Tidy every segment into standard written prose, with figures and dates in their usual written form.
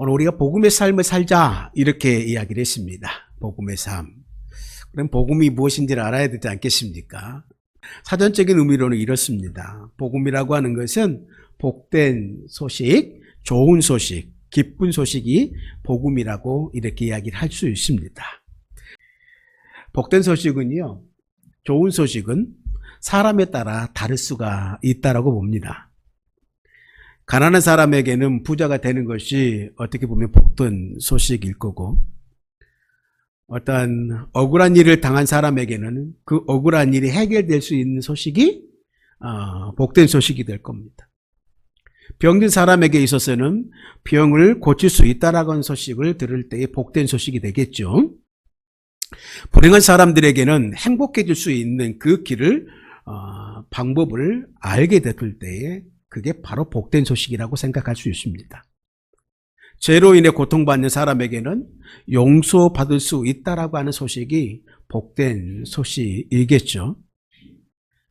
오늘 우리가 복음의 삶을 살자 이렇게 이야기를 했습니다. 복음의 삶. 그럼 복음이 무엇인지를 알아야 되지 않겠습니까? 사전적인 의미로는 이렇습니다. 복음이라고 하는 것은 복된 소식, 좋은 소식, 기쁜 소식이 복음이라고 이렇게 이야기를 할 수 있습니다. 복된 소식은요, 좋은 소식은 사람에 따라 다를 수가 있다라고 봅니다. 가난한 사람에게는 부자가 되는 것이 어떻게 보면 복된 소식일 거고, 어떤 억울한 일을 당한 사람에게는 그 억울한 일이 해결될 수 있는 소식이 복된 소식이 될 겁니다. 병든 사람에게 있어서는 병을 고칠 수 있다라고 하는 소식을 들을 때에 복된 소식이 되겠죠. 불행한 사람들에게는 행복해질 수 있는 그 길을 방법을 알게 됐을 때에 그게 바로 복된 소식이라고 생각할 수 있습니다. 죄로 인해 고통받는 사람에게는 용서받을 수 있다라고 하는 소식이 복된 소식이겠죠.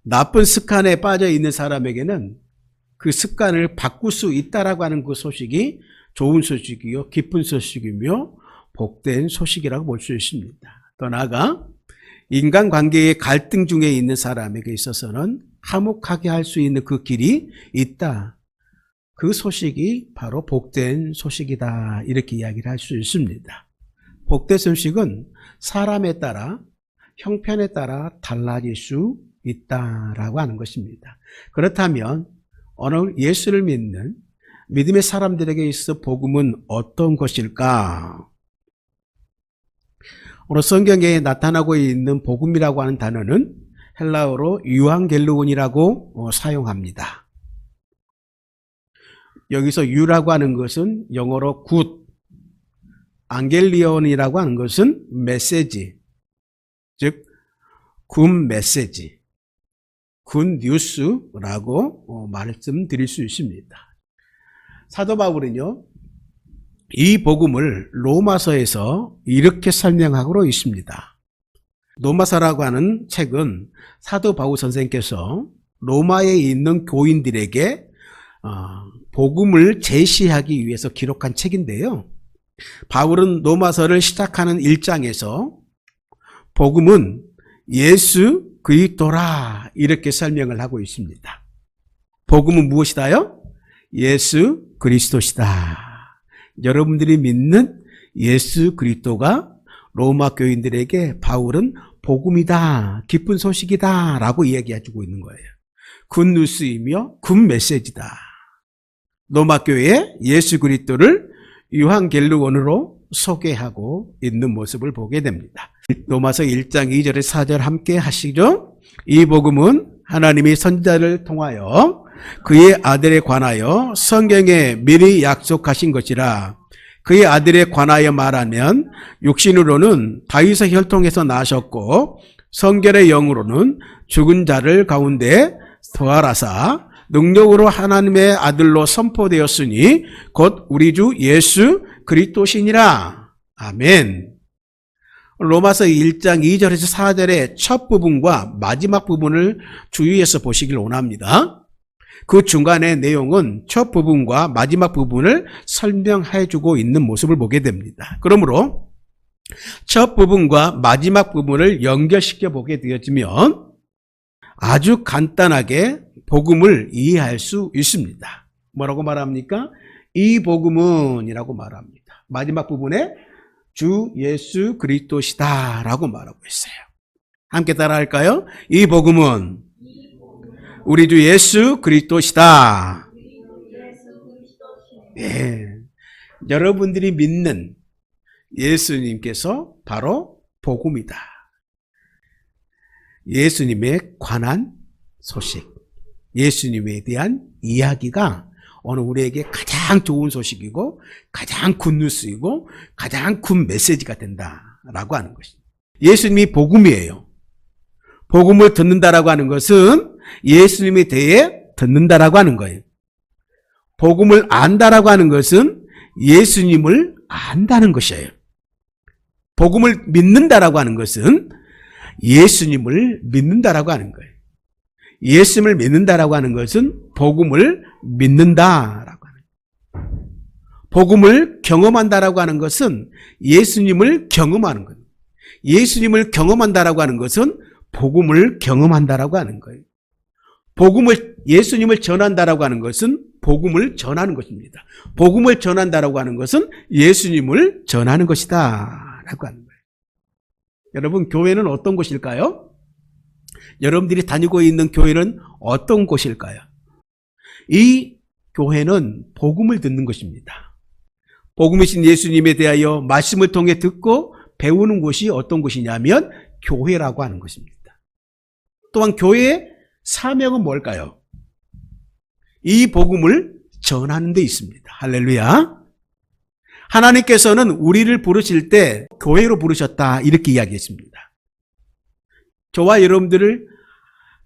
나쁜 습관에 빠져 있는 사람에게는 그 습관을 바꿀 수 있다라고 하는 그 소식이 좋은 소식이요, 기쁜 소식이며 복된 소식이라고 볼 수 있습니다. 더 나아가 인간관계의 갈등 중에 있는 사람에게 있어서는 화목하게 할 수 있는 그 길이 있다. 그 소식이 바로 복된 소식이다. 이렇게 이야기를 할 수 있습니다. 복된 소식은 사람에 따라, 형편에 따라 달라질 수 있다라고 하는 것입니다. 그렇다면 오늘 예수를 믿는 믿음의 사람들에게 있어 복음은 어떤 것일까? 오늘 성경에 나타나고 있는 복음이라고 하는 단어는 헬라어로 유앙겔로온이라고 사용합니다. 여기서 유라고 하는 것은 영어로 굿, 안겔리온이라고 하는 것은 메시지, 즉 굿 메시지, 굿 뉴스라고 말씀드릴 수 있습니다. 사도 바울은요, 이 복음을 로마서에서 이렇게 설명하고 있습니다. 로마서라고 하는 책은 사도 바울 선생께서 로마에 있는 교인들에게 복음을 제시하기 위해서 기록한 책인데요. 바울은 로마서를 시작하는 1장에서 복음은 예수 그리스도라 이렇게 설명을 하고 있습니다. 복음은 무엇이다요? 예수 그리스도시다. 여러분들이 믿는 예수 그리스도가 로마 교인들에게 바울은 복음이다, 기쁜 소식이다 라고 이야기해주고 있는 거예요. 굿뉴스이며 굿메시지다. 로마 교회에 예수 그리스도를 유앙겔로온으로 소개하고 있는 모습을 보게 됩니다. 로마서 1장 2절에 4절 함께 하시죠. 이 복음은 하나님이 선지자를 통하여 그의 아들에 관하여 성경에 미리 약속하신 것이라. 그의 아들에 관하여 말하면 육신으로는 다윗의 혈통에서 나셨고 성결의 영으로는 죽은 자를 가운데 부활하사 능력으로 하나님의 아들로 선포되었으니 곧 우리 주 예수 그리스도시니라. 아멘. 로마서 1장 2절에서 4절의 첫 부분과 마지막 부분을 주의해서 보시길 원합니다. 그 중간의 내용은 첫 부분과 마지막 부분을 설명해 주고 있는 모습을 보게 됩니다. 그러므로 첫 부분과 마지막 부분을 연결시켜 보게 되어지면 아주 간단하게 복음을 이해할 수 있습니다. 뭐라고 말합니까? 이 복음은 이라고 말합니다. 마지막 부분에 주 예수 그리스도시다 라고 말하고 있어요. 함께 따라 할까요? 이 복음은 우리 주 예수 그리스도시다. 예, 여러분들이 믿는 예수님께서 바로 복음이다. 예수님에 관한 소식, 예수님에 대한 이야기가 오늘 우리에게 가장 좋은 소식이고 가장 굿뉴스이고 가장 굿 메시지가 된다라고 하는 것입니다. 예수님이 복음이에요. 복음을 듣는다라고 하는 것은 예수님에 대해 듣는다라고 하는 거예요. 복음을 안다라고 하는 것은 예수님을 안다는 것이에요. 복음을 믿는다라고 하는 것은 예수님을 믿는다라고 하는 거예요. 예수님을 믿는다라고 하는 것은 복음을 믿는다라고 하는 거예요. 복음을 경험한다라고 하는 것은 예수님을 경험하는 거예요. 예수님을 경험한다라고 하는 것은 복음을 경험한다라고 하는 거예요. 예수님을 전한다라고 하는 것은 복음을 전하는 것입니다. 복음을 전한다라고 하는 것은 예수님을 전하는 것이다 라고 하는 거예요. 여러분, 교회는 어떤 곳일까요? 여러분들이 다니고 있는 교회는 어떤 곳일까요? 이 교회는 복음을 듣는 것입니다. 복음이신 예수님에 대하여 말씀을 통해 듣고 배우는 곳이 어떤 곳이냐면 교회라고 하는 것입니다. 또한 교회의 사명은 뭘까요? 이 복음을 전하는 데 있습니다. 할렐루야. 하나님께서는 우리를 부르실 때 교회로 부르셨다 이렇게 이야기했습니다. 저와 여러분들을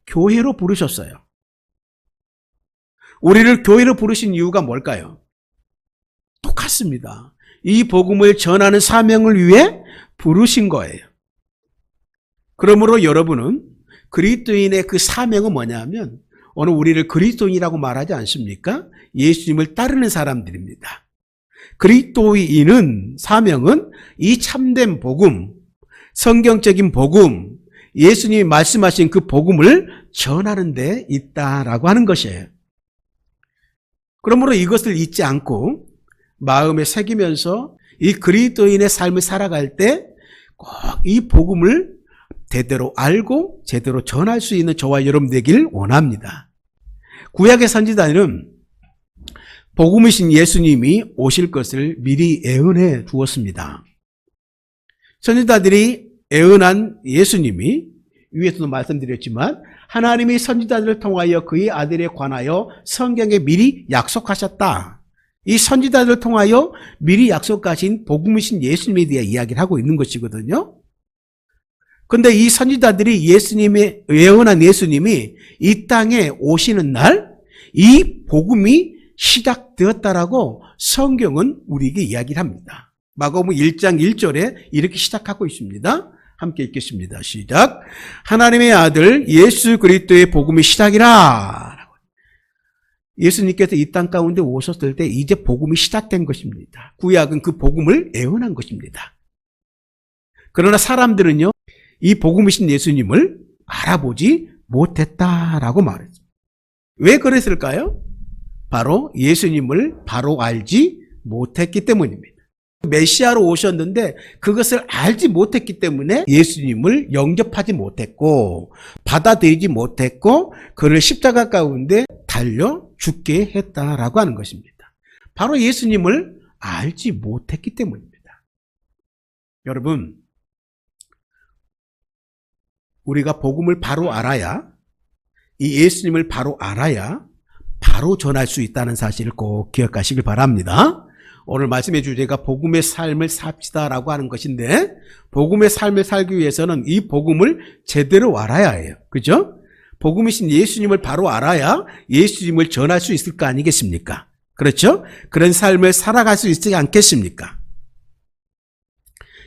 교회로 부르셨어요. 우리를 교회로 부르신 이유가 뭘까요? 똑같습니다. 이 복음을 전하는 사명을 위해 부르신 거예요. 그러므로 여러분은 그리스도인의 그 사명은 뭐냐면 오늘 우리를 그리스도인이라고 말하지 않습니까? 예수님을 따르는 사람들입니다. 그리스도인은 사명은 이 참된 복음, 성경적인 복음, 예수님이 말씀하신 그 복음을 전하는 데 있다라고 하는 것이에요. 그러므로 이것을 잊지 않고 마음에 새기면서 이 그리스도인의 삶을 살아갈 때 꼭 이 복음을 제대로 알고 제대로 전할 수 있는 저와 여러분 되길 원합니다. 구약의 선지자들은 복음이신 예수님이 오실 것을 미리 예언해 주었습니다. 선지자들이 예언한 예수님이 위에서도 말씀드렸지만 하나님이 선지자들을 통하여 그의 아들에 관하여 성경에 미리 약속하셨다. 이 선지자들을 통하여 미리 약속하신 복음이신 예수님에 대해 이야기를 하고 있는 것이거든요. 그런데 이 선지자들이 예수님의 예언한 예수님이 이 땅에 오시는 날 이 복음이 시작되었다라고 성경은 우리에게 이야기를 합니다. 마가복음 1장 1절에 이렇게 시작하고 있습니다. 함께 읽겠습니다. 시작. 하나님의 아들 예수 그리스도의 복음이 시작이라. 예수님께서 이 땅 가운데 오셨을 때 이제 복음이 시작된 것입니다. 구약은 그 복음을 예언한 것입니다. 그러나 사람들은요, 이 복음이신 예수님을 알아보지 못했다라고 말했습니다. 왜 그랬을까요? 바로 예수님을 바로 알지 못했기 때문입니다. 메시아로 오셨는데 그것을 알지 못했기 때문에 예수님을 영접하지 못했고 받아들이지 못했고 그를 십자가 가운데 달려 죽게 했다라고 하는 것입니다. 바로 예수님을 알지 못했기 때문입니다. 여러분, 우리가 복음을 바로 알아야, 이 예수님을 바로 알아야 바로 전할 수 있다는 사실을 꼭 기억하시길 바랍니다. 오늘 말씀의 주제가 복음의 삶을 삽시다라고 하는 것인데 복음의 삶을 살기 위해서는 이 복음을 제대로 알아야 해요. 그죠? 복음이신 예수님을 바로 알아야 예수님을 전할 수 있을 거 아니겠습니까? 그렇죠? 그런 삶을 살아갈 수 있지 않겠습니까?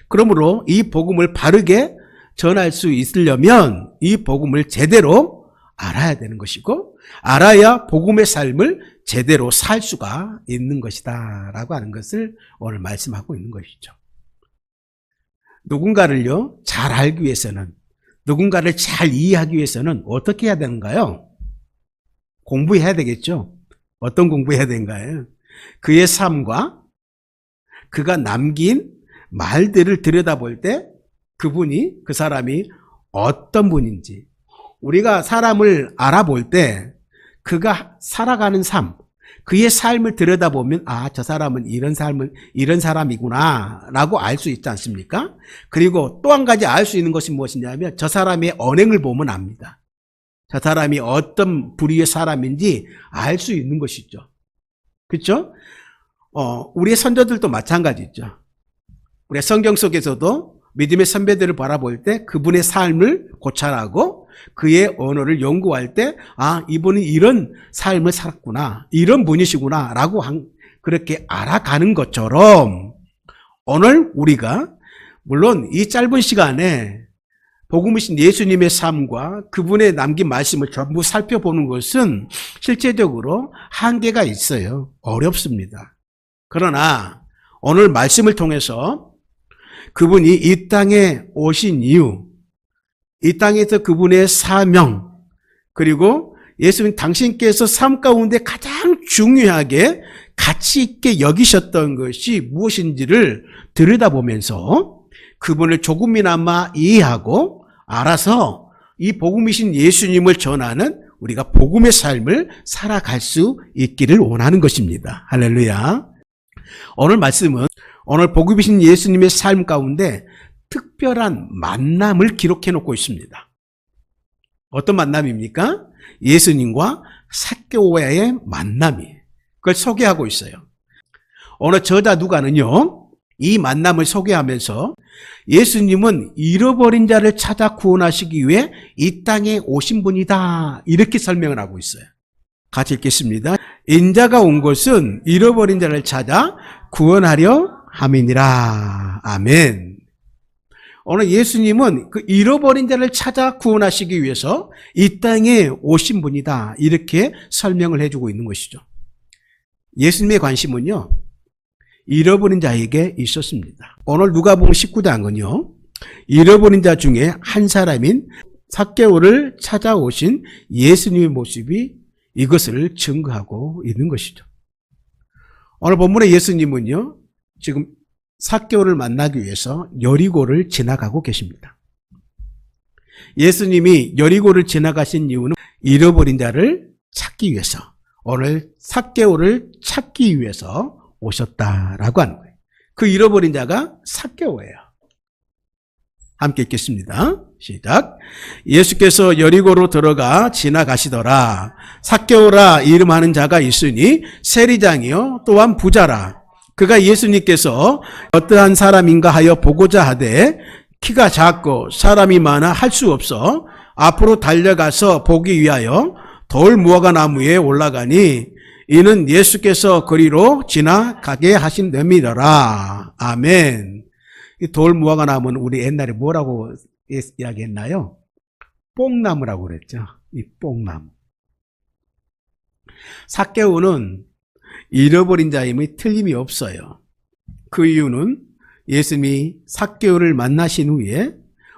그러므로 이 복음을 바르게 전할 수 있으려면 이 복음을 제대로 알아야 되는 것이고 알아야 복음의 삶을 제대로 살 수가 있는 것이다 라고 하는 것을 오늘 말씀하고 있는 것이죠. 누군가를요 잘 알기 위해서는, 누군가를 잘 이해하기 위해서는 어떻게 해야 되는가요? 공부해야 되겠죠. 어떤 공부해야 되는가요? 그의 삶과 그가 남긴 말들을 들여다볼 때 그 사람이 어떤 분인지, 우리가 사람을 알아볼 때 그가 살아가는 삶, 그의 삶을 들여다보면 아, 저 사람은 이런 사람이구나 라고 알 수 있지 않습니까? 그리고 또 한 가지 알 수 있는 것이 무엇이냐면 저 사람의 언행을 보면 압니다. 저 사람이 어떤 부류의 사람인지 알 수 있는 것이죠. 그렇죠? 우리의 선조들도 마찬가지죠. 우리 성경 속에서도 믿음의 선배들을 바라볼 때 그분의 삶을 고찰하고 그의 언어를 연구할 때 아, 이분은 이런 삶을 살았구나, 이런 분이시구나 라고 그렇게 알아가는 것처럼 오늘 우리가 물론 이 짧은 시간에 복음이신 예수님의 삶과 그분의 남긴 말씀을 전부 살펴보는 것은 실제적으로 한계가 있어요. 어렵습니다. 그러나 오늘 말씀을 통해서 그분이 이 땅에 오신 이유, 이 땅에서 그분의 사명, 그리고 예수님 당신께서 삶 가운데 가장 중요하게 가치 있게 여기셨던 것이 무엇인지를 들여다보면서 그분을 조금이나마 이해하고 알아서 이 복음이신 예수님을 전하는 우리가 복음의 삶을 살아갈 수 있기를 원하는 것입니다. 할렐루야. 오늘 말씀은 오늘 복음이신 예수님의 삶 가운데 특별한 만남을 기록해 놓고 있습니다. 어떤 만남입니까? 예수님과 삭개오와의 만남이에요. 그걸 소개하고 있어요. 오늘 저자 누가는요, 이 만남을 소개하면서 예수님은 잃어버린 자를 찾아 구원하시기 위해 이 땅에 오신 분이다, 이렇게 설명을 하고 있어요. 같이 읽겠습니다. 인자가 온 것은 잃어버린 자를 찾아 구원하려 함이니라. 아멘. 오늘 예수님은 그 잃어버린 자를 찾아 구원하시기 위해서 이 땅에 오신 분이다, 이렇게 설명을 해주고 있는 것이죠. 예수님의 관심은요, 잃어버린 자에게 있었습니다. 오늘 누가복음 19장은요, 잃어버린 자 중에 한 사람인 삭개오를 찾아오신 예수님의 모습이 이것을 증거하고 있는 것이죠. 오늘 본문의 예수님은요, 지금 삭개오를 만나기 위해서 여리고를 지나가고 계십니다. 예수님이 여리고를 지나가신 이유는 잃어버린 자를 찾기 위해서, 오늘 삭개오를 찾기 위해서 오셨다라고 하는 거예요. 그 잃어버린 자가 삭개오예요. 함께 읽겠습니다. 시작. 예수께서 여리고로 들어가 지나가시더라. 삭개오라 이름하는 자가 있으니 세리장이요 또한 부자라. 그가 예수님께서 어떠한 사람인가 하여 보고자 하되 키가 작고 사람이 많아 할 수 없어 앞으로 달려가서 보기 위하여 돌 무화과 나무에 올라가니 이는 예수께서 그리로 지나가게 하신 됨이더라. 아멘. 이 돌 무화과 나무는 우리 옛날에 뭐라고 이야기했나요? 뽕나무라고 그랬죠. 이 뽕나무. 삭개오는 잃어버린 자임이 틀림이 없어요. 그 이유는 예수님이 삭개오를 만나신 후에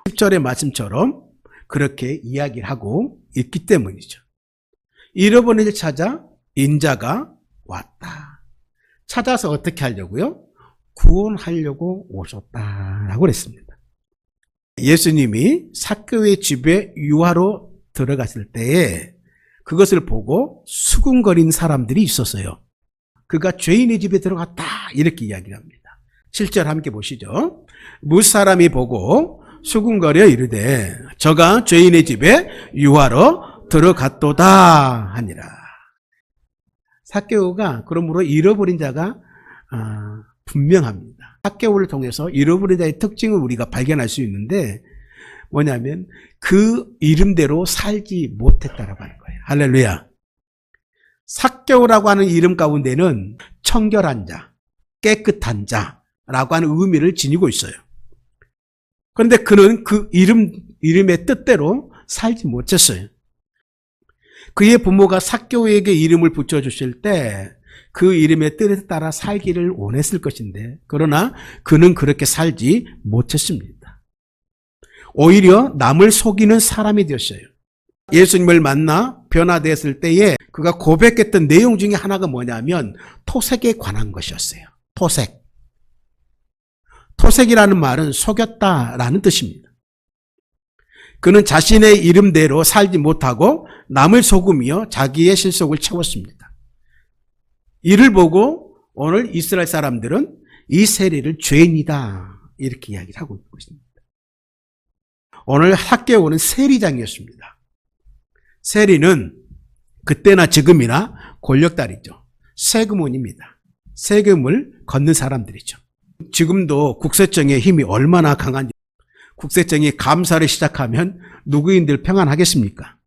10절의 말씀처럼 그렇게 이야기를 하고 있기 때문이죠. 잃어버린 자를 찾아 인자가 왔다. 찾아서 어떻게 하려고요? 구원하려고 오셨다라고 그랬습니다. 예수님이 삭개오의 집에 유하로 들어갔을 때에 그것을 보고 수군거린 사람들이 있었어요. 그가 죄인의 집에 들어갔다, 이렇게 이야기를 합니다. 7절 함께 보시죠. 무사람이 보고 수군거려 이르되 저가 죄인의 집에 유하러 들어갔도다 하니라. 삭개오가 그러므로 잃어버린 자가 분명합니다. 삭개오를 통해서 잃어버린 자의 특징을 우리가 발견할 수 있는데 뭐냐면 그 이름대로 살지 못했다라고 하는 거예요. 할렐루야. 삭개오라고 하는 이름 가운데는 청결한 자, 깨끗한 자라고 하는 의미를 지니고 있어요. 그런데 그는 그 이름의 뜻대로 살지 못했어요. 그의 부모가 삭개오에게 이름을 붙여주실 때 그 이름의 뜻에 따라 살기를 원했을 것인데 그러나 그는 그렇게 살지 못했습니다. 오히려 남을 속이는 사람이 되었어요. 예수님을 만나 변화됐을 때에 그가 고백했던 내용 중에 하나가 뭐냐면 토색에 관한 것이었어요. 토색. 토색이라는 말은 속였다라는 뜻입니다. 그는 자신의 이름대로 살지 못하고 남을 속으며 자기의 실속을 채웠습니다. 이를 보고 오늘 이스라엘 사람들은 이 세리를 죄인이다, 이렇게 이야기를 하고 있는 것입니다. 오늘 삭개오는 세리장이었습니다. 세리는 그때나 지금이나 권력다리죠. 세금원입니다. 세금을 걷는 사람들이죠. 지금도 국세청의 힘이 얼마나 강한지, 국세청이 감사를 시작하면 누구인들 평안하겠습니까?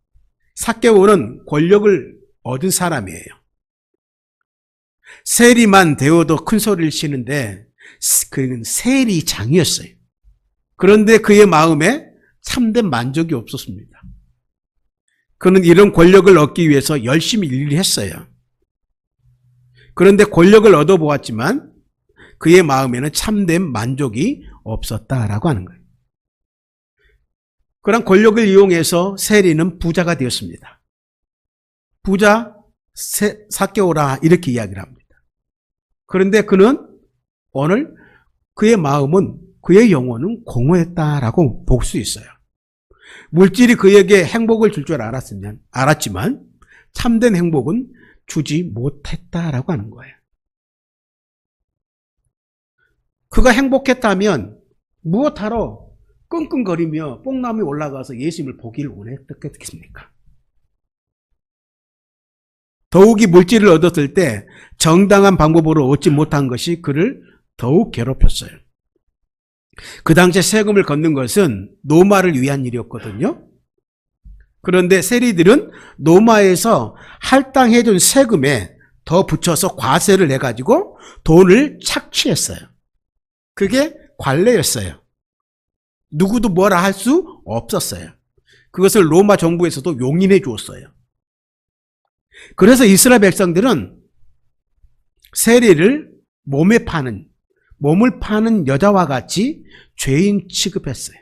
삭개오는 권력을 얻은 사람이에요. 세리만 되어도 큰 소리를 치는데 그는 세리장이었어요. 그런데 그의 마음에 참된 만족이 없었습니다. 그는 이런 권력을 얻기 위해서 열심히 일을 했어요. 그런데 권력을 얻어보았지만 그의 마음에는 참된 만족이 없었다라고 하는 거예요. 그런 권력을 이용해서 세리는 부자가 되었습니다. 부자 삭개오라 이렇게 이야기를 합니다. 그런데 그는 오늘 그의 마음은, 그의 영혼은 공허했다라고 볼 수 있어요. 물질이 그에게 행복을 줄 줄 알았지만 참된 행복은 주지 못했다라고 하는 거예요. 그가 행복했다면 무엇하러 끙끙거리며 뽕나무에 올라가서 예수님을 보기를 원했겠습니까? 더욱이 물질을 얻었을 때 정당한 방법으로 얻지 못한 것이 그를 더욱 괴롭혔어요. 그 당시에 세금을 걷는 것은 노마를 위한 일이었거든요. 그런데 세리들은 노마에서 할당해준 세금에 더 붙여서 과세를 내가지고 돈을 착취했어요. 그게 관례였어요. 누구도 뭐라 할 수 없었어요. 그것을 로마 정부에서도 용인해 주었어요. 그래서 이스라엘 백성들은 세리를 몸을 파는 여자와 같이 죄인 취급했어요.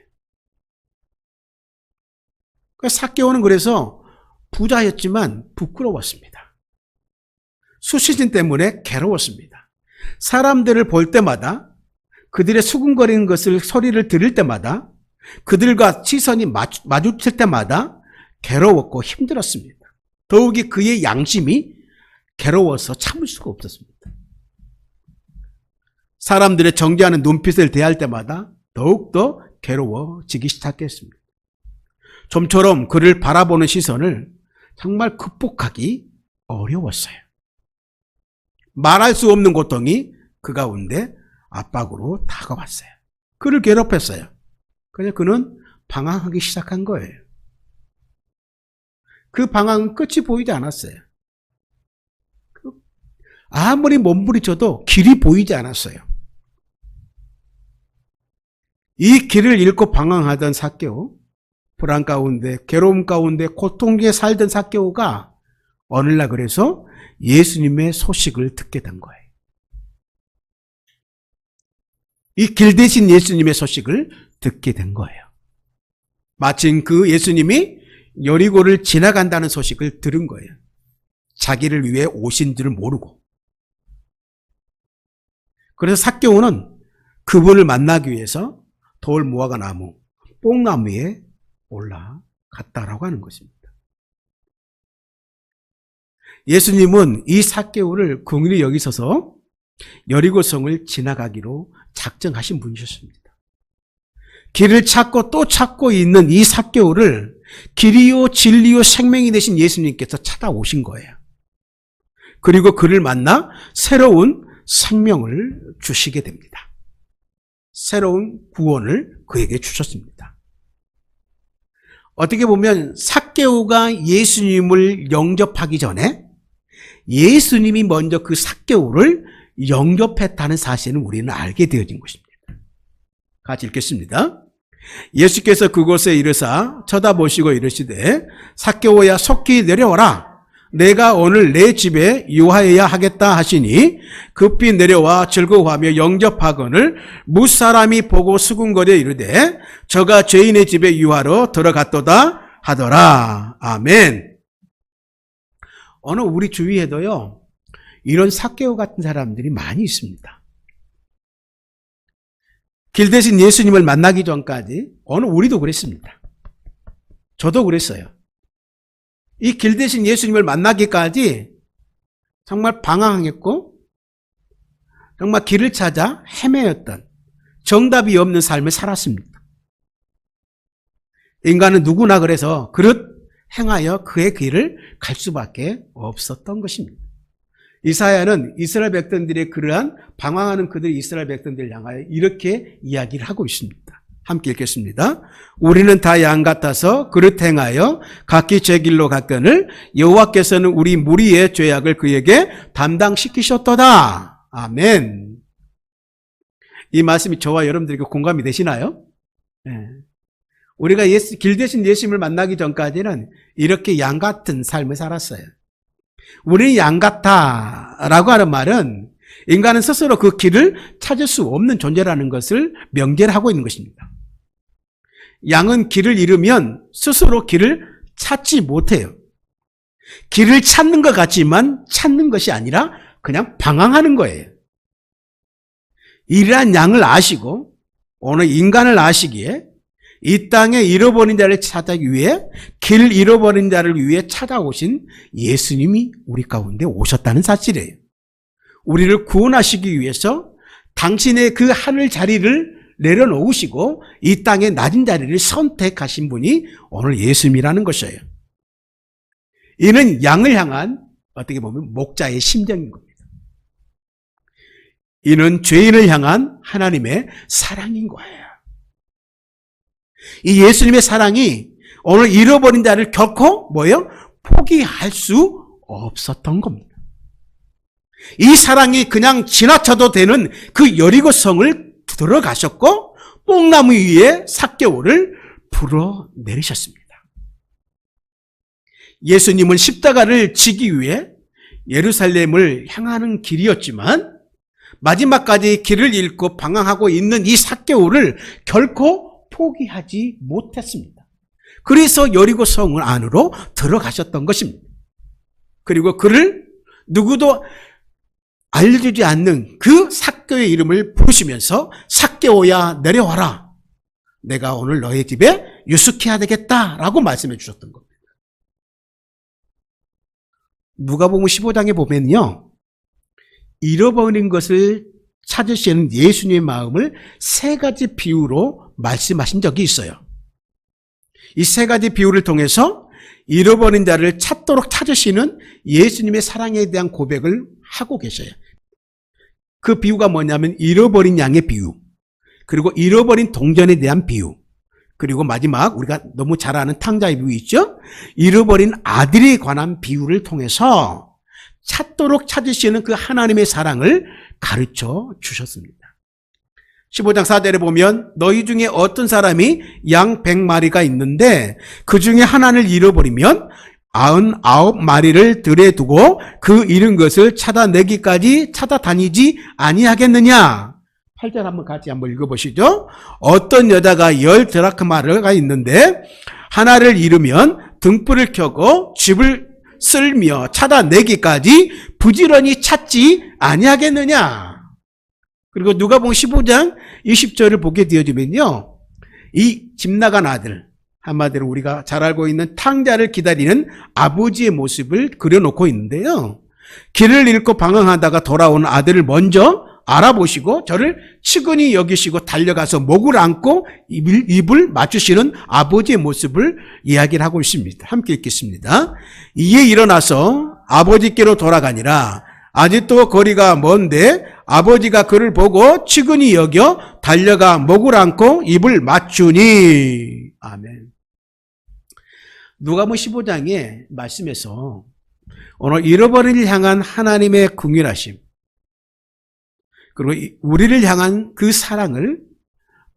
삭개오는 그래서 부자였지만 부끄러웠습니다. 수시진 때문에 괴로웠습니다. 사람들을 볼 때마다, 그들의 수군거리는 것을 소리를 들을 때마다, 그들과 시선이 마주칠 때마다 괴로웠고 힘들었습니다. 더욱이 그의 양심이 괴로워서 참을 수가 없었습니다. 사람들의 정죄하는 눈빛을 대할 때마다 더욱더 괴로워지기 시작했습니다. 좀처럼 그를 바라보는 시선을 정말 극복하기 어려웠어요. 말할 수 없는 고통이 그 가운데 압박으로 다가왔어요. 그를 괴롭혔어요. 그래서 그는 방황하기 시작한 거예요. 그 방황은 끝이 보이지 않았어요. 아무리 몸부림쳐도 길이 보이지 않았어요. 이 길을 잃고 방황하던 삭개오, 불안 가운데, 괴로움 가운데, 고통 중에 살던 삭개오가 어느 날 그래서 예수님의 소식을 듣게 된 거예요. 이 길 대신 예수님의 소식을 듣게 된 거예요. 마침 그 예수님이 여리고를 지나간다는 소식을 들은 거예요. 자기를 위해 오신 줄을 모르고. 그래서 삭개오는 그분을 만나기 위해서 돌 무화과 나무, 뽕나무에 올라갔다라고 하는 것입니다. 예수님은 이 삭개오를 긍휼히 여기셔서 여리고성을 지나가기로 작정하신 분이셨습니다. 길을 찾고 또 찾고 있는 이 삭개오를 길이요 진리요 생명이 되신 예수님께서 찾아오신 거예요. 그리고 그를 만나 새로운 생명을 주시게 됩니다. 새로운 구원을 그에게 주셨습니다. 어떻게 보면 삭개오가 예수님을 영접하기 전에 예수님이 먼저 그 삭개오를 영접했다는 사실은 우리는 알게 되어진 것입니다. 같이 읽겠습니다. 예수께서 그곳에 이르사 쳐다보시고 이르시되 삭개오야 속히 내려오라. 내가 오늘 내 집에 유하여야 하겠다 하시니 급히 내려와 즐거워하며 영접하거늘 무사람이 보고 수군거려 이르되 저가 죄인의 집에 유하러 들어갔도다 하더라. 아멘. 오늘 우리 주위에도요 이런 삭개오 같은 사람들이 많이 있습니다. 길 대신 예수님을 만나기 전까지 오늘 우리도 그랬습니다. 저도 그랬어요. 이 길 대신 예수님을 만나기까지 정말 방황했고 정말 길을 찾아 헤매였던 정답이 없는 삶을 살았습니다. 인간은 누구나 그래서 그릇 행하여 그의 길을 갈 수밖에 없었던 것입니다. 이사야는 이스라엘 백성들의 그러한 방황하는 그들 이스라엘 백성들을 향하여 이렇게 이야기를 하고 있습니다. 함께 읽겠습니다. 우리는 다 양 같아서 그릇 행하여 각기 제 길로 갔거늘 여호와께서는 우리 무리의 죄악을 그에게 담당시키셨도다. 아멘. 이 말씀이 저와 여러분들에게 공감이 되시나요? 네. 우리가 길 대신 예수님을 만나기 전까지는 이렇게 양 같은 삶을 살았어요. 우리는 양 같다라고 하는 말은 인간은 스스로 그 길을 찾을 수 없는 존재라는 것을 명제를 하고 있는 것입니다. 양은 길을 잃으면 스스로 길을 찾지 못해요. 길을 찾는 것 같지만 찾는 것이 아니라 그냥 방황하는 거예요. 이러한 양을 아시고 오늘 인간을 아시기에 이 땅에 잃어버린 자를 찾기 위해 길 잃어버린 자를 위해 찾아오신 예수님이 우리 가운데 오셨다는 사실이에요. 우리를 구원하시기 위해서 당신의 그 하늘 자리를 내려놓으시고 이 땅의 낮은 자리를 선택하신 분이 오늘 예수님이라는 것이에요. 이는 양을 향한 어떻게 보면 목자의 심정인 겁니다. 이는 죄인을 향한 하나님의 사랑인 거예요. 이 예수님의 사랑이 오늘 잃어버린 자를 결코 뭐예요? 포기할 수 없었던 겁니다. 이 사랑이 그냥 지나쳐도 되는 그 여리고성을 들어가셨고 뽕나무 위에 삭개오를 불어내리셨습니다. 예수님은 십자가를 지기 위해 예루살렘을 향하는 길이었지만 마지막까지 길을 잃고 방황하고 있는 이 삭개오를 결코 포기하지 못했습니다. 그래서 여리고 성 안으로 들어가셨던 것입니다. 그리고 그를 누구도 알려주지 않는 그 삭개오의 이름을 부르시면서 삭개오야 내려와라. 내가 오늘 너의 집에 유숙해야 되겠다라고 말씀해 주셨던 겁니다. 누가복음 15장에 보면요. 잃어버린 것을 찾으시는 예수님의 마음을 세 가지 비유로 말씀하신 적이 있어요. 이 세 가지 비유를 통해서 잃어버린 자를 찾도록 찾으시는 예수님의 사랑에 대한 고백을 하고 계셔요. 그 비유가 뭐냐면 잃어버린 양의 비유, 그리고 잃어버린 동전에 대한 비유, 그리고 마지막 우리가 너무 잘 아는 탕자의 비유 있죠? 잃어버린 아들에 관한 비유를 통해서 찾도록 찾으시는 그 하나님의 사랑을 가르쳐 주셨습니다. 15장 4절에 보면 너희 중에 어떤 사람이 양 100마리가 있는데 그 중에 하나를 잃어버리면 99마리를 들에 두고 그 잃은 것을 찾아내기까지 찾아다니지 아니하겠느냐. 8절 한번 같이 한번 읽어보시죠. 어떤 여자가 10드라크마가 있는데 하나를 잃으면 등불을 켜고 집을 쓸며 찾아내기까지 부지런히 찾지 아니하겠느냐. 그리고 누가복음 15장 20절을 보게 되어지면요, 이 집 나간 아들, 한마디로 우리가 잘 알고 있는 탕자를 기다리는 아버지의 모습을 그려놓고 있는데요, 길을 잃고 방황하다가 돌아온 아들을 먼저 알아보시고 저를 측은히 여기시고 달려가서 목을 안고 입을 맞추시는 아버지의 모습을 이야기를 하고 있습니다. 함께 읽겠습니다. 이에 일어나서 아버지께로 돌아가니라. 아직도 거리가 먼데 아버지가 그를 보고 측은히 여겨 달려가 목을 안고 입을 맞추니. 아멘. 누가복음 15장의 말씀에서 오늘 잃어버린 이를 향한 하나님의 긍휼하심, 그리고 우리를 향한 그 사랑을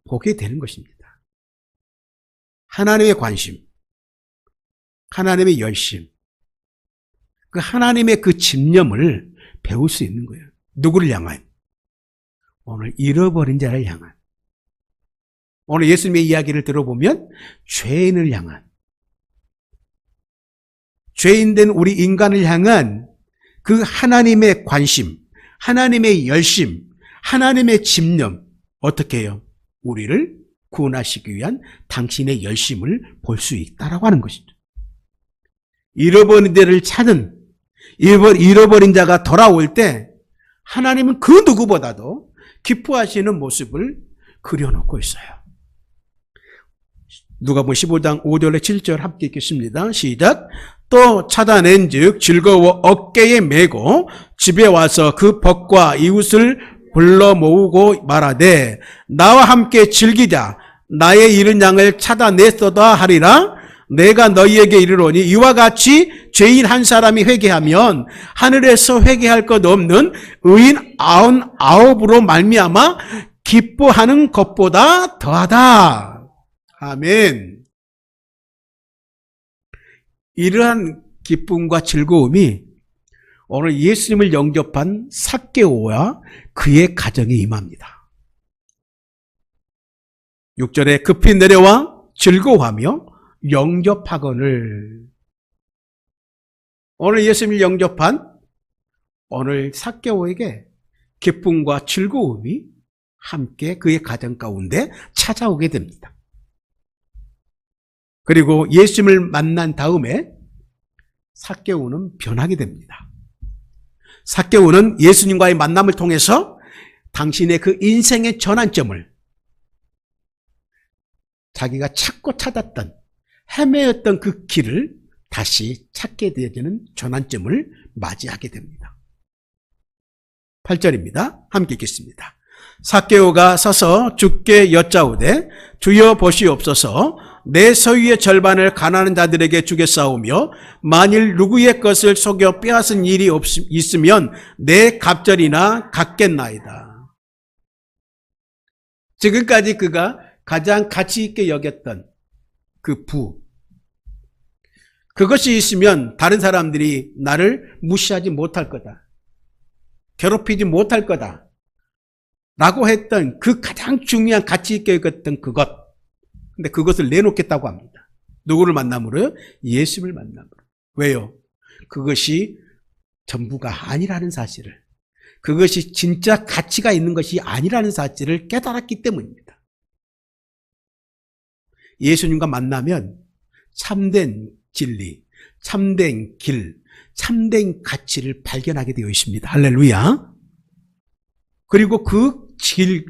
보게 되는 것입니다. 하나님의 관심, 하나님의 열심, 그 하나님의 그 집념을 배울 수 있는 거예요. 누구를 향한? 오늘 잃어버린 자를 향한. 오늘 예수님의 이야기를 들어보면 죄인을 향한, 죄인된 우리 인간을 향한 그 하나님의 관심, 하나님의 열심, 하나님의 집념, 어떻게 해요? 우리를 구원하시기 위한 당신의 열심을 볼 수 있다라고 하는 것이죠. 잃어버린 데를 찾은, 잃어버린 자가 돌아올 때 하나님은 그 누구보다도 기뻐하시는 모습을 그려놓고 있어요. 누가복음 15장 5절에 7절 함께 읽겠습니다. 시작. 또 찾아낸 즉 즐거워 어깨에 메고 집에 와서 그 벗과 이웃을 불러 모으고 말하되 나와 함께 즐기자. 나의 잃은 양을 찾아냈어다 하리라. 내가 너희에게 이르노니 이와 같이 죄인 한 사람이 회개하면 하늘에서 회개할 것 없는 의인 99으로 말미암아 기뻐하는 것보다 더하다. 아멘. 이러한 기쁨과 즐거움이 오늘 예수님을 영접한 삭개오와 그의 가정에 임합니다. 6절에 급히 내려와 즐거워하며 영접하거늘. 오늘 예수님을 영접한 오늘 삭개오에게 기쁨과 즐거움이 함께 그의 가정 가운데 찾아오게 됩니다. 그리고 예수님을 만난 다음에 삭개오는 변하게 됩니다. 삭개오는 예수님과의 만남을 통해서 당신의 그 인생의 전환점을, 자기가 찾고 찾았던, 헤매었던 그 길을 다시 찾게 되어지는 전환점을 맞이하게 됩니다. 8절입니다. 함께 읽겠습니다. 삭개오가 서서 주께 여짜오되 주여 보시옵소서, 내 소유의 절반을 가난한 자들에게 주겠사오며 만일 누구의 것을 속여 빼앗은 일이 있으면 내 갑절이나 갚겠나이다. 지금까지 그가 가장 가치 있게 여겼던 그 부, 그것이 있으면 다른 사람들이 나를 무시하지 못할 거다, 괴롭히지 못할 거다 라고 했던 그 가장 중요한 가치 있게 여겼던 그것, 근데 그것을 내놓겠다고 합니다. 누구를 만남으로요? 예수님을 만남으로. 왜요? 그것이 전부가 아니라는 사실을, 그것이 진짜 가치가 있는 것이 아니라는 사실을 깨달았기 때문입니다. 예수님과 만나면 참된 진리, 참된 길, 참된 가치를 발견하게 되어 있습니다. 할렐루야. 그리고 그 길을,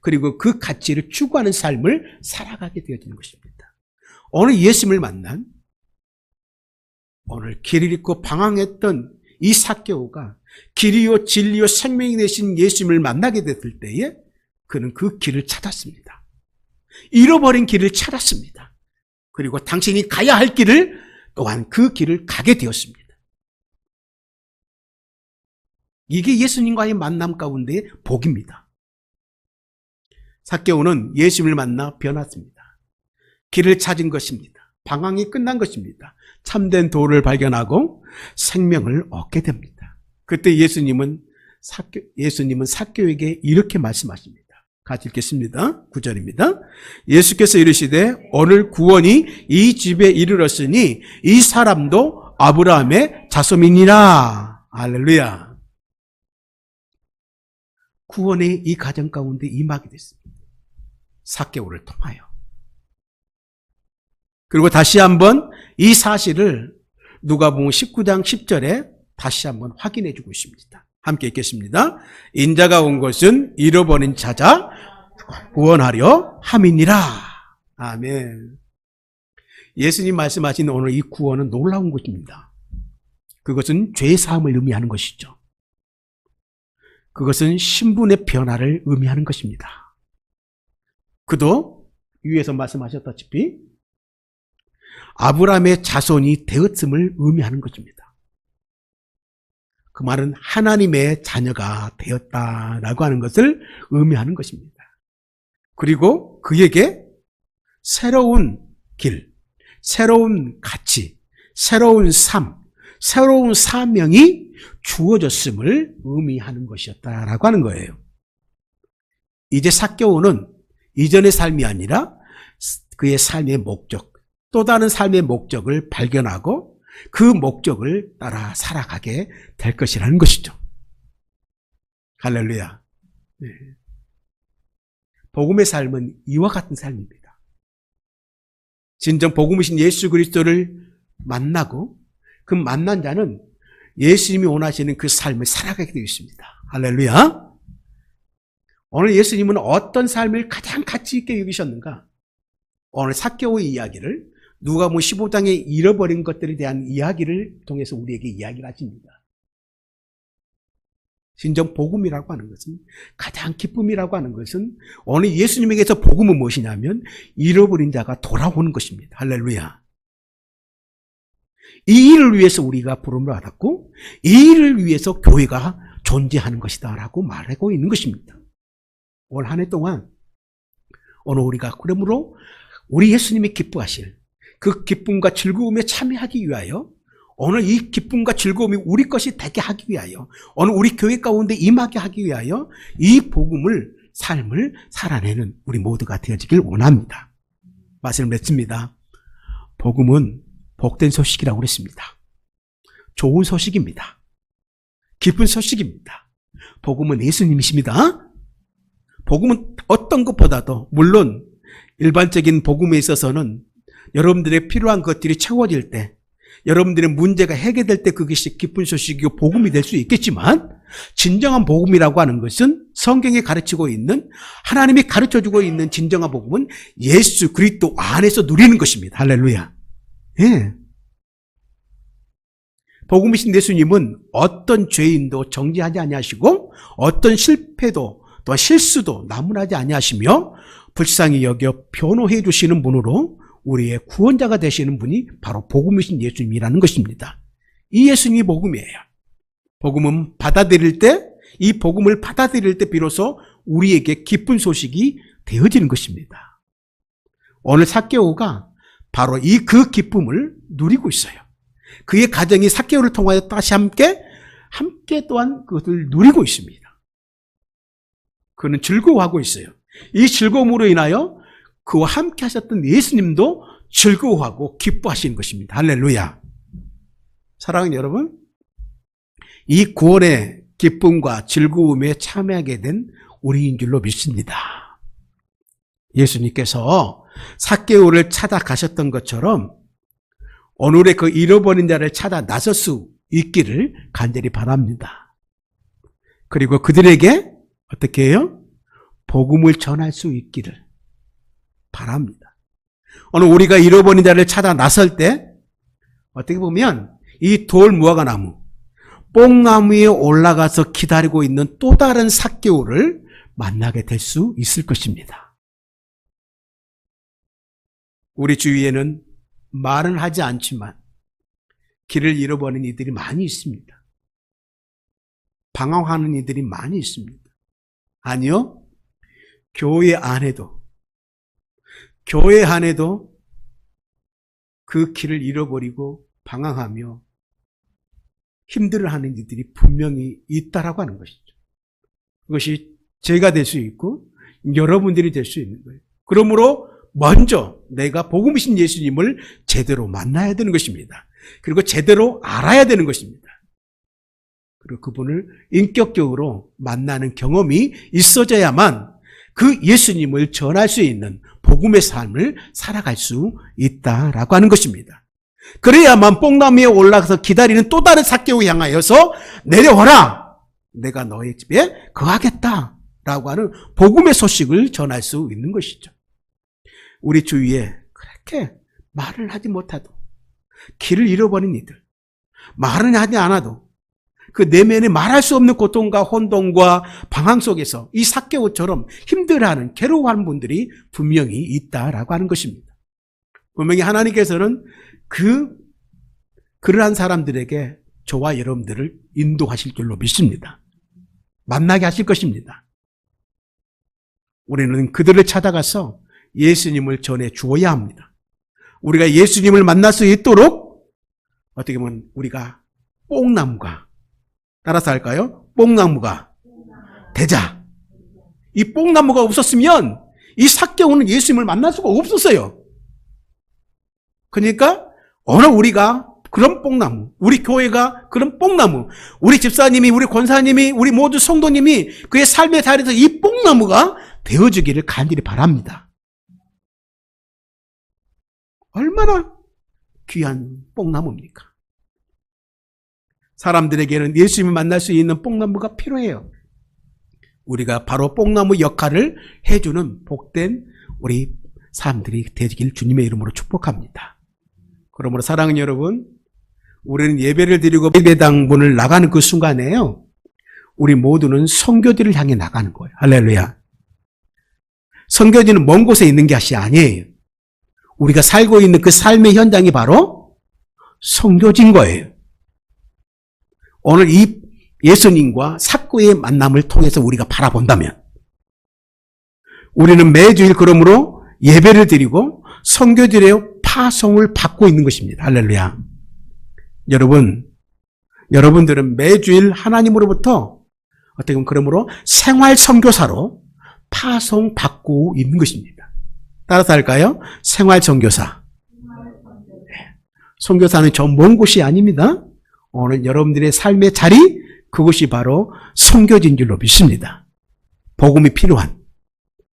그리고 그 가치를 추구하는 삶을 살아가게 되어지는 것입니다. 오늘 예수님을 만난, 오늘 길을 잃고 방황했던 이 삭개오가 길이요 진리요 생명이 되신 예수님을 만나게 됐을 때에 그는 그 길을 찾았습니다. 잃어버린 길을 찾았습니다. 그리고 당신이 가야 할 길을 또한 그 길을 가게 되었습니다. 이게 예수님과의 만남 가운데의 복입니다. 삭개오는 예수님을 만나 변했습니다. 길을 찾은 것입니다. 방황이 끝난 것입니다. 참된 도를 발견하고 생명을 얻게 됩니다. 그때 예수님은 삭개오에게 이렇게 말씀하십니다. 같이 읽겠습니다. 9절입니다. 예수께서 이르시되 오늘 구원이 이 집에 이르렀으니 이 사람도 아브라함의 자손이니라. 할렐루야. 구원의 이 가정 가운데 임하게 됐습니다. 삭개오를 통하여. 그리고 다시 한번 이 사실을 누가복음 19장 10절에 다시 한번 확인해 주고 있습니다. 함께 읽겠습니다. 인자가 온 것은 잃어버린 찾아 구원하려 함이니라. 아멘. 예수님 말씀하신 오늘 이 구원은 놀라운 것입니다. 그것은 죄 사함을 의미하는 것이죠. 그것은 신분의 변화를 의미하는 것입니다. 그도 위에서 말씀하셨다시피 아브라함의 자손이 되었음을 의미하는 것입니다. 그 말은 하나님의 자녀가 되었다라고 하는 것을 의미하는 것입니다. 그리고 그에게 새로운 길, 새로운 가치, 새로운 삶, 새로운 사명이 주어졌음을 의미하는 것이었다라고 하는 거예요. 이제 삭개오는 이전의 삶이 아니라 그의 삶의 목적, 또 다른 삶의 목적을 발견하고 그 목적을 따라 살아가게 될 것이라는 것이죠. 할렐루야. 네. 복음의 삶은 이와 같은 삶입니다. 진정 복음이신 예수 그리스도를 만나고 그 만난 자는 예수님이 원하시는 그 삶을 살아가게 되어 있습니다. 할렐루야. 오늘 예수님은 어떤 삶을 가장 가치 있게 여기셨는가? 오늘 삭개오의 이야기를 누가복음 15장에 잃어버린 것들에 대한 이야기를 통해서 우리에게 이야기를 하십니다. 진정 복음이라고 하는 것은, 가장 기쁨이라고 하는 것은 오늘 예수님에게서 복음은 무엇이냐면 잃어버린 자가 돌아오는 것입니다. 할렐루야. 이 일을 위해서 우리가 부름을 받았고 이 일을 위해서 교회가 존재하는 것이다 라고 말하고 있는 것입니다. 올 한 해 동안 오늘 우리가 그러므로 우리 예수님이 기뻐하실 그 기쁨과 즐거움에 참여하기 위하여 오늘 이 기쁨과 즐거움이 우리 것이 되게 하기 위하여, 오늘 우리 교회 가운데 임하게 하기 위하여 이 복음을, 삶을 살아내는 우리 모두가 되어지길 원합니다. 말씀을 맺습니다. 복음은 복된 소식이라고 그랬습니다. 좋은 소식입니다. 기쁜 소식입니다. 복음은 예수님이십니다. 복음은 어떤 것보다도, 물론 일반적인 복음에 있어서는 여러분들의 필요한 것들이 채워질 때, 여러분들의 문제가 해결될 때 그것이 기쁜 소식이고 복음이 될 수 있겠지만, 진정한 복음이라고 하는 것은 성경에 가르치고 있는, 하나님이 가르쳐주고 있는 진정한 복음은 예수 그리스도 안에서 누리는 것입니다. 할렐루야. 예. 복음이신 예수님은 어떤 죄인도 정죄하지 아니하시고 어떤 실패도 또 실수도 나무라지 아니하시며 불쌍히 여겨 변호해 주시는 분으로 우리의 구원자가 되시는 분이 바로 복음이신 예수님이라는 것입니다. 이 예수님이 복음이에요. 복음은 받아들일 때, 이 복음을 받아들일 때 비로소 우리에게 기쁜 소식이 되어지는 것입니다. 오늘 삭개오가 바로 그 기쁨을 누리고 있어요. 그의 가정이 삭개오를 통하여 다시 함께 또한 그것을 누리고 있습니다. 그는 즐거워하고 있어요. 이 즐거움으로 인하여 그와 함께 하셨던 예수님도 즐거워하고 기뻐하시는 것입니다. 할렐루야. 사랑하는 여러분, 이 구원의 기쁨과 즐거움에 참여하게 된 우리인 줄로 믿습니다. 예수님께서 삭개오를 찾아가셨던 것처럼 오늘의 그 잃어버린 자를 찾아 나설 수 있기를 간절히 바랍니다. 그리고 그들에게 어떻게 해요? 복음을 전할 수 있기를 바랍니다. 오늘 우리가 잃어버린 자를 찾아 나설 때 어떻게 보면 이 돌 무화과나무, 뽕나무 위에 올라가서 기다리고 있는 또 다른 삭개오를 만나게 될 수 있을 것입니다. 우리 주위에는 말은 하지 않지만 길을 잃어버린 이들이 많이 있습니다. 방황하는 이들이 많이 있습니다. 아니요, 교회 안에도 그 길을 잃어버리고 방황하며 힘들어하는 이들이 분명히 있다라고 하는 것이죠. 그것이 제가 될 수 있고 여러분들이 될 수 있는 거예요. 그러므로 먼저 내가 복음이신 예수님을 제대로 만나야 되는 것입니다. 그리고 제대로 알아야 되는 것입니다. 그리고 그분을 인격적으로 만나는 경험이 있어져야만 그 예수님을 전할 수 있는 복음의 삶을 살아갈 수 있다라고 하는 것입니다. 그래야만 뽕나무에 올라가서 기다리는 또 다른 삭개오 향하여서 내려와라, 내가 너의 집에 거하겠다라고 하는 복음의 소식을 전할 수 있는 것이죠. 우리 주위에 그렇게 말을 하지 못하도 길을 잃어버린 이들, 말은 하지 않아도 그 내면에 말할 수 없는 고통과 혼돈과 방황 속에서 이 삭개오처럼 힘들어하는, 괴로워하는 분들이 분명히 있다라고 하는 것입니다. 분명히 하나님께서는 그러한 사람들에게 저와 여러분들을 인도하실 줄로 믿습니다. 만나게 하실 것입니다. 우리는 그들을 찾아가서 예수님을 전해 주어야 합니다. 우리가 예수님을 만날 수 있도록 어떻게 보면 우리가 뽕나무가, 따라서 할까요? 뽕나무가 되자. 이 뽕나무가 없었으면 이 삭개오는 예수님을 만날 수가 없었어요. 그러니까 오늘 우리가 그런 뽕나무, 우리 교회가 그런 뽕나무, 우리 집사님이, 우리 권사님이, 우리 모두 성도님이 그의 삶의 자리에서 이 뽕나무가 되어주기를 간절히 바랍니다. 얼마나 귀한 뽕나무입니까? 사람들에게는 예수님을 만날 수 있는 뽕나무가 필요해요. 우리가 바로 뽕나무 역할을 해주는 복된 우리 사람들이 되기를 주님의 이름으로 축복합니다. 그러므로 사랑하는 여러분, 우리는 예배를 드리고 예배당 문을 나가는 그 순간에요, 우리 모두는 선교지를 향해 나가는 거예요. 할렐루야. 선교지는 먼 곳에 있는 것이 아니에요. 우리가 살고 있는 그 삶의 현장이 바로 선교지인 거예요. 오늘 이 예수님과 삭개오의 만남을 통해서 우리가 바라본다면 우리는 매주일 그러므로 예배를 드리고 선교지의 파송을 받고 있는 것입니다. 할렐루야. 여러분들은 매주일 하나님으로부터 어떻게 보면 그러므로 생활 선교사로 파송받고 있는 것입니다. 따라서 할까요? 생활 선교사. 선교사는 저 먼 곳이 아닙니다. 오늘 여러분들의 삶의 자리, 그것이 바로 선교지인 줄로 믿습니다. 복음이 필요한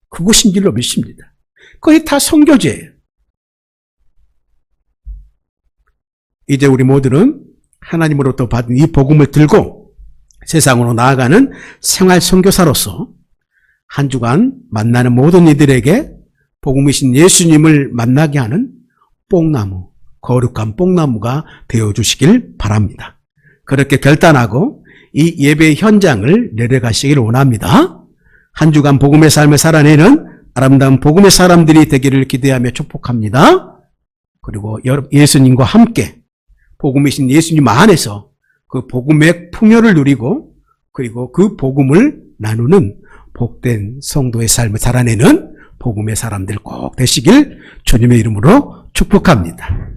그곳인 줄로 믿습니다. 그게 다 선교제예요. 이제 우리 모두는 하나님으로부터 받은 이 복음을 들고 세상으로 나아가는 생활 선교사로서 한 주간 만나는 모든 이들에게 복음이신 예수님을 만나게 하는 뽕나무, 거룩한 뽕나무가 되어주시길 바랍니다. 그렇게 결단하고 이 예배 현장을 내려가시길 원합니다. 한 주간 복음의 삶을 살아내는 아름다운 복음의 사람들이 되기를 기대하며 축복합니다. 그리고 예수님과 함께 복음이신 예수님 안에서 그 복음의 풍요를 누리고 그리고 그 복음을 나누는 복된 성도의 삶을 살아내는 복음의 사람들 꼭 되시길 주님의 이름으로 축복합니다.